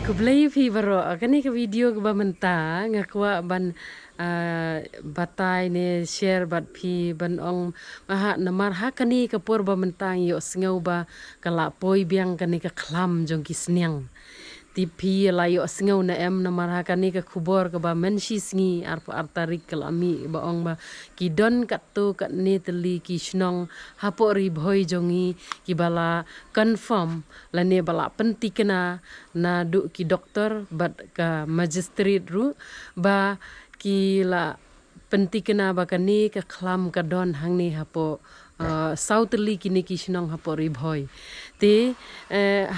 Kublai phi baro kani ka video ka ba menta ngakwa ban batai ne share bat phi ban ong maha namar ha kani ka por ba menta yo sngau ba kala poi biang kani ka khlam jong ki snyang ti phi la yo sngau na em namar ha kani ka khubor ka ba menshi sngi ar tarik kalami ba ong ba ki don kat tu kat ne teli ki snong ha po ri bhoi jongi ki bala confirm la ne bala pentikena na du ki doktor bat ka magistrate ru ba ki la pentikena ba kani ka khlam ka don hang ni hapo sautli kini ki snong hapo ri bhoi te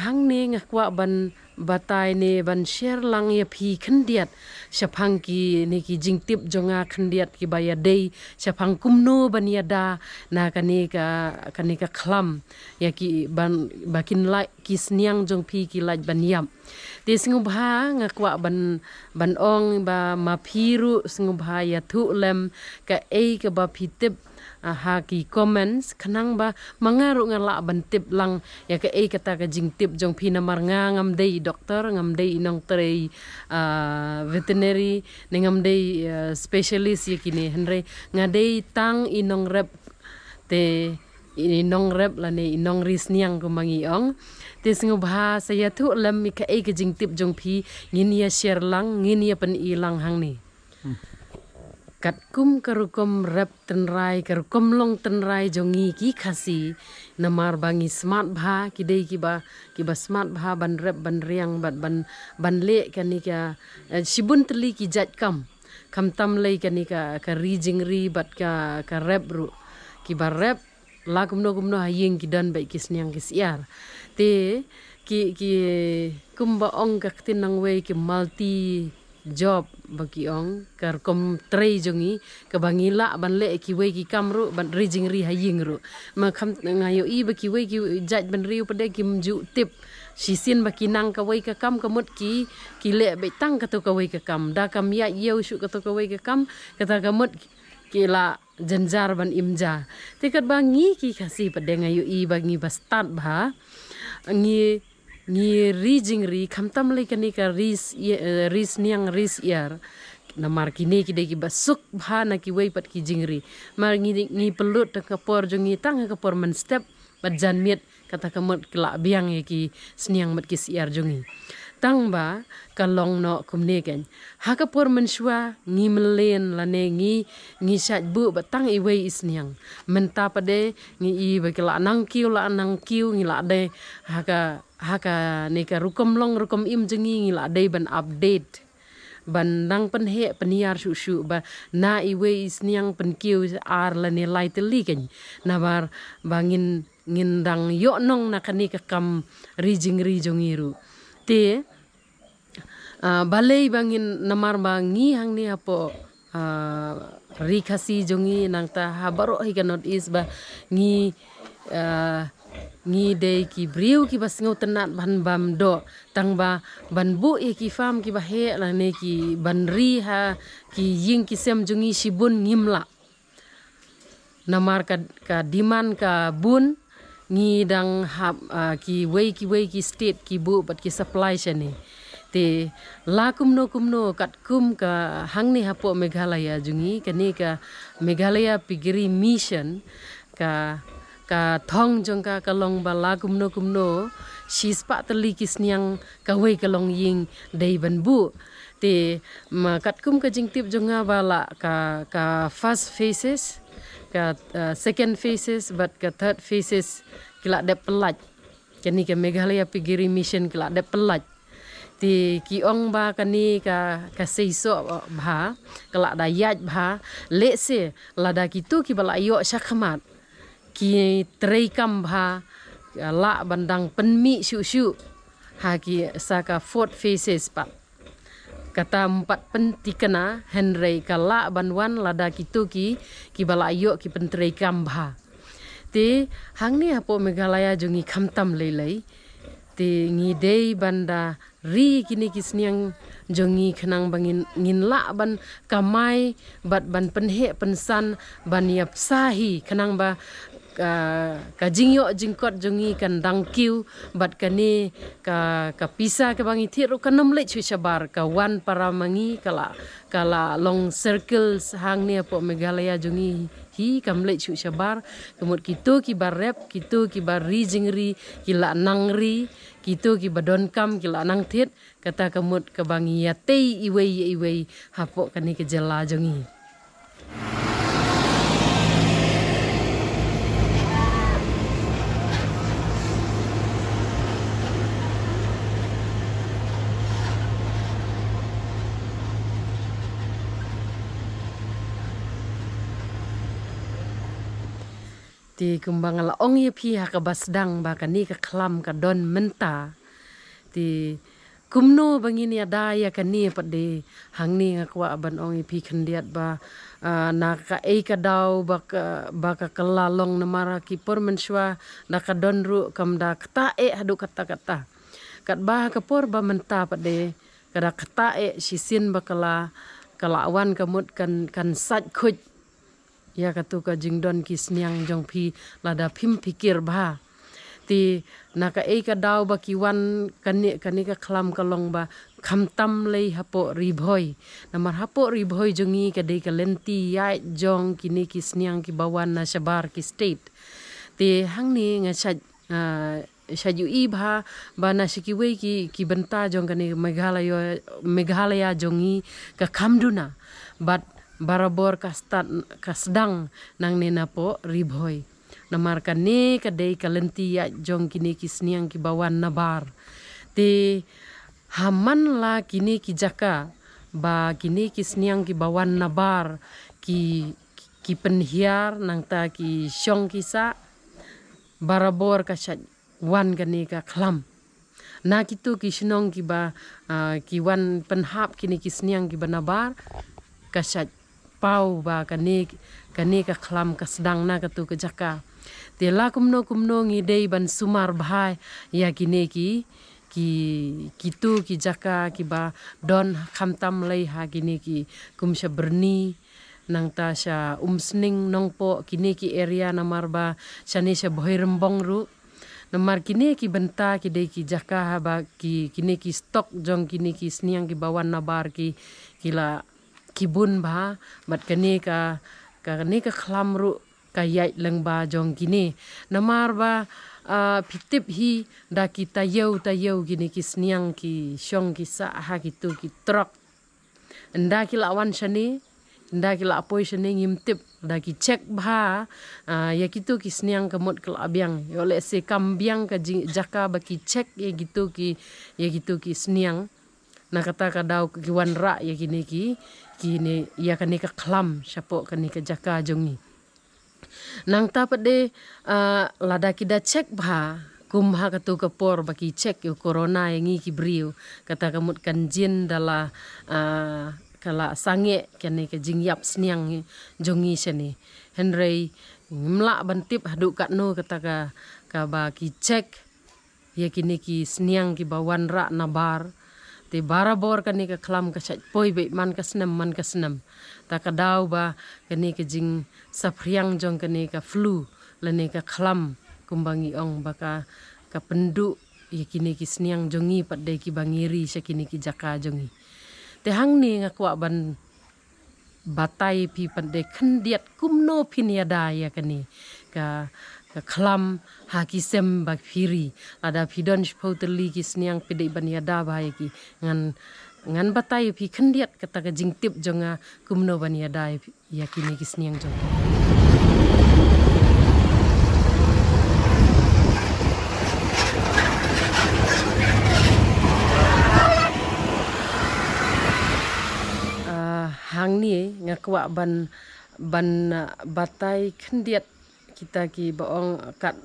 hang ne ngakwa ban batai ne ban share lang ya phi khandiat shaphang ki ne ki jingtip jonga khandiat ki baya dei shaphang kumno ban ya da na kani ka khlam ya ki ban bakin lai ki sniang jong phi ki laj ban yam te singu bha ngakwa ban ong ba ma phiru singu bha ya thu lem ka ei ka ba phitip ha ki comments khanang ba mangaru ngala ban tip lang ya ka ei kata ka jing tip jong phi namar nga ngam dei doktor ngam dei inong trei veterinary ngam dei specialist ye kini henre nga dei tang inong rep te inong rep la ne inong ris niang ko mangi ong te singu bha saya thu lam mi ka ei ka jing tip jong phi ngin ya share lang ngin ya pen ilang hang ni kat kum karukum rep tenrai karukum long tenrai jongi ki khasi namar bangi smart bha ki dei ki ba smart bha ban rep ban riang bat ban le kani ka sibun teli ki jat kam tam lei kani ka ri jingri bat ka rep ru ki ba rep la kumno hayeng ki dan bai kisnyang kisyar te ki kumba ong ka tinang wei ki multi job bagi ong kar kom trei jongi ka bangila ban le ki wei ki kamru ban rijing ri haying ru ma kham ngayo i ba ki wei ki jaj ban riu pade ki mju tip sisin ba ki nang ka wei ka kam ka mut ki le be tang ka to ka wei ka kam da kam ya yeu shu ka to ka wei ka kam kata ka mut ki la janjar ban imja tikat bangi ki khasi pade ngayo i ba ngi ba start ba ngi rijing ri khamtam le kani ka ris niang ris yar namar kini ki de ki basuk bha na ki wei pat ki jingri mar ngi pelut ka por jongi tang ka por man step bat jan miet kata kamot kla biang ye ki sniang mat ki siar jongi tang ba ka long no kumne ken ha ka por man shwa ngi melen la ne ngi shat bu ba tang i wei isniang menta pade ngi i ba kla nang kiu ngi la de ha ka ne ka rukom long rukom im jengi ngi la de ban update ban nang pen he peniar shu ba na i wei isniang pen kiu ar la ne lai teli ken na bar bangin ngindang yo nong na kani ka kam rijing ri jongiru te balei bangin namar bangi hang ni apo ri khasi jongi nang ta ha baro hi kanot is ba ngi de ki briu ki bas ngau tenat ban bam do tang ba ban bu e ki fam ki ba he la ne ki ban ri ha ki ying ki sem jongi sibun ngimla namar ka diman ka bun ngi dang hab ki wei ki state ki bu bat ki supply chane te la kumno kat kum ka hang ni hapo Meghalaya jungi kani ka Meghalaya pigiri mission ka thong jong ka long ba la kumno shispa tali kisniang ka wei ka long ying dei ban bu te ma kat kum ka jingtip jonga bala ka first phases ka second phases but ka third phases kila de pelaj kani ka Meghalaya pigiri mission kila de pelaj ti ki ong ba kani ka seiso bha kala da yaj bha le se lada kitu ki bala yo shakhamat ki trei kam bha la bandang penmi shu ha ki saka fourth phases pa kata empat pentikana henrei kala banwan lada kitu ki bala yo ki pentrei kam bha te hang ni apo Meghalaya jongi khamtam lei te ngi dei banda ri kini kisniang jongi khnang bangin nginla ban kamai bat ban penhe pensan ban yap sahi khnang ba ka jingyo jingkot jongi kan dangkiu bat kani ka pisa ke bangi thiru kanam le chu sabar ka wan para mangi kala long circle hang ne po Meghalaya jongi hi kam le chu sabar kemut kitu ki barep kitu ki bari jingri kila nangri kitu ki badon kam kila nang thit kata kemut ke bangi ya tei iwei hapo kani ke jela jongi. Ti kumbang ala ong ye pi ha ka basdang ba ka ni ka klam ka don menta ti kumno bangin ya da ya ka ni pade hang ni ngakwa ban ong ye pi khandiat ba na ka e ka daw ba ka kalalong na mara ki por menswa na ka don ru kam da kata e hadu kata kat ba ka por ba menta pade kada kata e sisin ba kala awan kamut kan sat khuj ya katu ka jingdon ki sniang jong phi lada phim pikir ba ti naka e ka daw ba ki wan kani ka khlam kalong ba khamtam lei hapo ribhoi namar hapo ribhoi jongi ka dei ka lenti ya jong kini ki sniang ki bawan na sabar ki state ti hang ni nga shaju i ba na sikiwe ki benta jong kani Meghalaya jongi ka khamduna but barabor kasdang nang nena po ribhoi namarkan ne kadai kalenti ya jong kini kisniang ki bawan nabar te haman la kini ki jaka ba kini kisniang ki bawan nabar ki penhiar nang ta ki syong kisa barabor kasat wan kani ka khlam na kitu ki shnong ki ba ki wan penhap kini kisniang ki banabar kasat pau ba kani ka khlam ka sedang na katu ke jaka te la kumno ngi dei ban sumar bhai ya kini kitu ki jaka ki ba don khamtam lei ha kini ki kumsha berni nang ta sha umsning nongpo kini ki area namar ba shani sha bhoirembong ru namar kini ki benta ki dei ki jaka ha ba kini ki stok jong kini ki sniang ki bawan nabar ki kila kibun ba bat kani ka khlam ru ka yai leng ba jong kini namar ba pitip hi da kita yau gini ki sniang ki syong ki sa ha kitu ki trok nda ki lawan shani nda ki la apoi shani ngimtip da ki check ba ya kitu ki sniang kamut kal abyang yo le se kambyang ka jaka ba ki check ya gitu ki sniang na kata ka daw ki wan ra ya kini ya kani ka khlam syapo kani ka jaka jongi nang ta pade lada kida check ba kumha katu kapor baki check yo corona yang ki brio kata kamut kanjin dala kala sange kani ka jingyap sniang jongi sene henry mla bantip hadu katno kata ka ba ki check ya kini ki sniang ki bawan ra nabar te barabor kani ka khlam ka sat poi be man ka snam ta ka daw ba kani ka jing sapriang jong kani ka flu lane ka khlam kumbangi ong baka ka pendu ya kini ki sniang jongi pat de ki bangiri sa kini ki jaka jongi te hang ni ngakwa ban batai pi pat de khandiat kumno phinia ya kani ka khlam haki sem bak phiri ada phidon shpoteli ki sniang pidei baniada bhai ki ngan batai phi khandiat kata ka jingtip jonga kumno baniada ya kini ki sniang jong hang ni ngakwa ban batai khandiat kita ki baong kat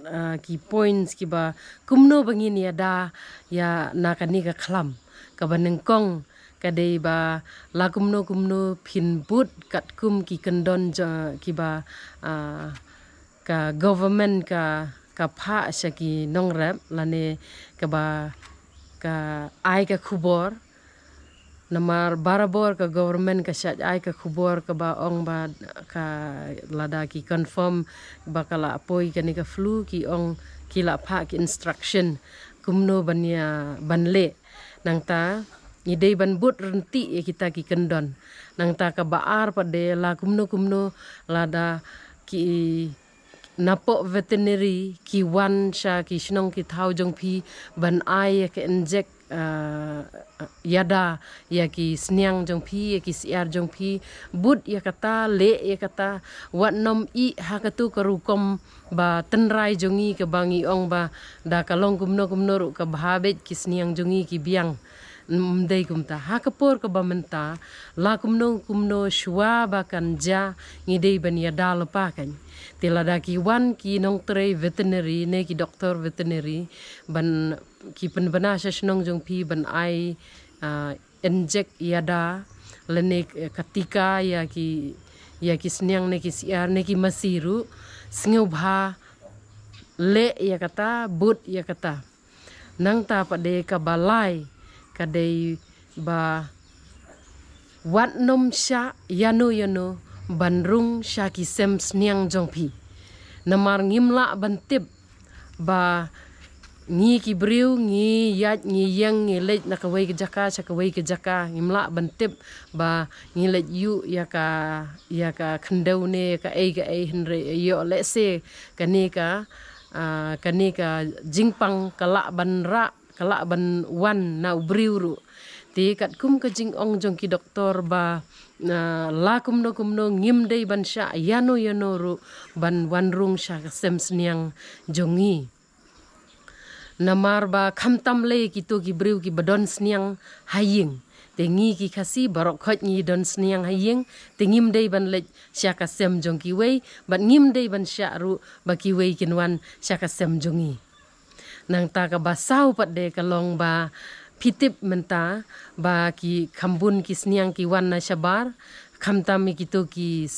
ki points ki ba kumno bangin ya da ya nakani ka khlam ka banengkong ka dei ba la kumno phin but kat kum ki kendon ki ba ka government ka pha sha ki nongrap lane ka ba ka ai ka khubor namar barabor ka government ka syat ai ka khubor ka ba ong ba ka lada ki confirm ba kala apoi ka ni ka flu ki ong ki la pha ki instruction kumno bania banle nang ta idei ban but renti kita ki kendon nang ta ka baar pade la kumno lada ki napok veterinary ki wan sha ki shnong ki thau jong phi ban ai ke inject yada ya ki sniang jong phi ya ki siar jong phi but ya kata le ya kata wat nom I hakatu karukom ba tenrai jongi ke bangi ong ba da kalong kumno ru ka bhabet ki sniang jongi ki biang mdei kumta hakapor ka bamenta la kumno shwa ba kanja ngidei ban ya dal pa kan tilada ki wan ki nong tre veterinary ne ki doktor veterinary ban ki penbana shnong jong phi ban ai inject yada lene ketika ya ki sniang ne ki siar ne ki masiru sngeu bha le ya kata but ya kata nang ta pade ka balai kadai ba wat nom sha yano banrung sha ki sem sniang jong phi namar ngimla bantip ba ngi ki briu ngi yat ngi yang ngi lej na kawai ke jaka ngimla bantip ba ngi lej yu ya ka khandau ne ka ai henre yo le se kanika jingpang kala ban wan na briu ru ti kat kum ka jing ong jong ki doktor ba la kumno ngim dei ban sha yano ru ban wanrung sha sem sniang jongi namar ba khamtam le ki to ki briu ki badon sniang haying tengi ki khasi barok khot ni don sniang haying tengim dei ban le sha ka sem jong ki wei ban ngim dei ban sha ru ba ki wei kinwan sha ka sem jongi nang ta ka ba sau pat de ka long ba pitip menta ba ki khambun ki sniang ki wan na shabar khamtam ki to ki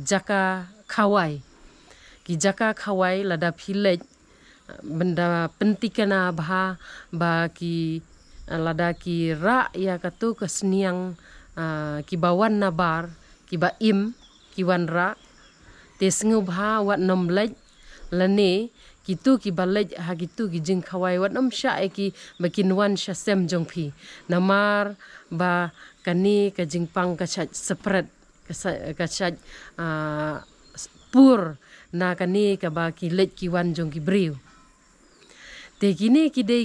jaka khawai lada philej benda pentikana bha ba ki lada ki ra ya katu ke sniang ki bawan na bar ki ba im ki wan ra te sngu bha wat nom lej lane kitu ki balej ha gitu ki jing khawai wat nom sha ki bakin wan sha sem jong phi namar ba kani ka jing pang ka chat spread ka chat pur na kani ka ba ki lej ki wan jong ki briu te kini ki dei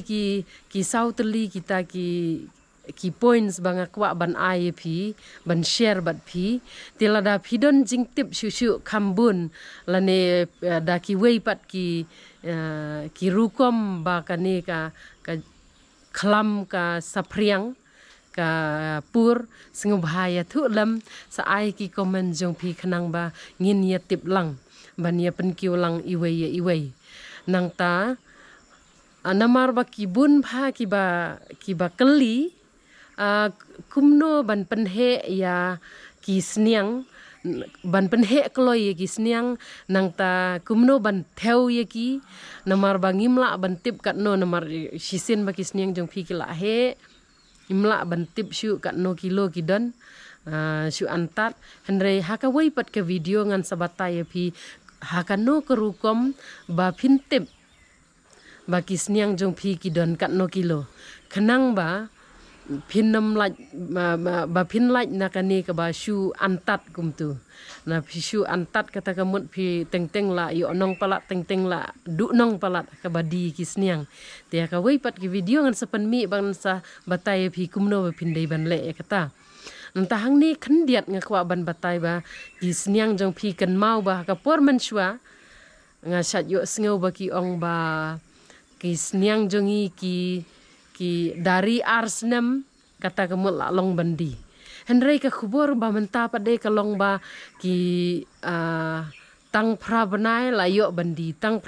ki sautli kita ki points banga kwa ban ai phi ban share bat phi tilada phidon jing tip shu khambun lane da ki wei pat ki rukom ba kani ka khlam ka sapriang ka pur singu bahaya thu lam sa ai ki comment jong phi khanang ba ngin ya tip lang ban ya pen kiu lang iwei nang ta namar ba ki bun bha ki ba keli kumno ban penhe ya ki sniang ban penhe kloi ki sniang nang ta kumno ban theu ye ki namar ba ngimla ban tip kat no namar sisin ba ki sniang jong phi ki la he imla ban tip shu kat no kilo ki don shu antat henre haka wei pat ke video ngan sabatai phi haka no kerukom ba phin tip ba ki sniang jong phi ki don kat no kilo khanang ba phin nam laj ba phin laj na kani ka ba shu antat kum tu na shu antat kata kamut phi teng la yo nong palat teng la du nong palat ka ba di ki sniang te ka wei pat ki video ngan sapan mi bang sa batai phi kumno ba phin dei ban le kata nta hang ni khandiat nga kwa ban batai ba ki sniang jong phi kan mau ba ka por man shwa nga shat yo sngo ba ki ong ba ki sniang jongi ki dari arsnem kata kemul la long bandi henry ka khubor ba menta pade ka long ba ki tang prabanai la yo bandi tang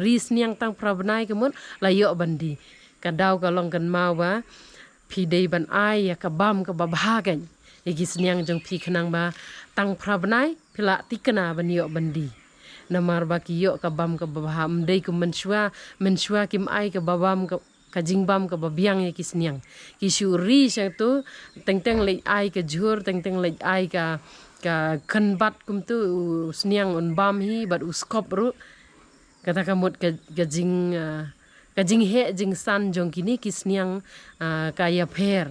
ris niang tang prabanai kemul la yo bandi ka daw ka long kan mau ba phi dei ban ai ya ka bam ka ba bhagan igi sniang jong phi khanang ba tang prabanai phila tikana ban yo bandi namar ba ki yo ka bam ka ba ham dei ku menshwa kim ai ka babam ka kajing bam ka babiang ya kisniang kisuri syang tu teng lek ai ka jur teng lek ai ka kanbat kum tu sniang on bam hi bat uskop ru kata kamut kajing he jing san jong kini kisniang kaya pher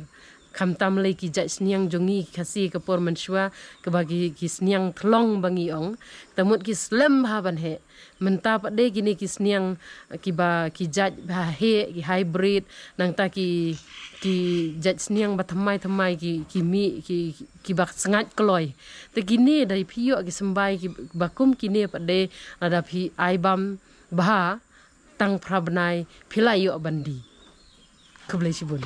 kam tam le ki jai sniang jongi khasi kapor mansua ke bagi ki sniang thlong bangi ong tamut ki slem haban he menta pade gini ki sniang ki jai ba he ki hybrid nang ta ki jai sniang ba thamai ki bak sengat kloi te gini dari phio ki sembai ki bakum kini pade ada phi aibam ba tang prabnai philayo bandi kublai sibun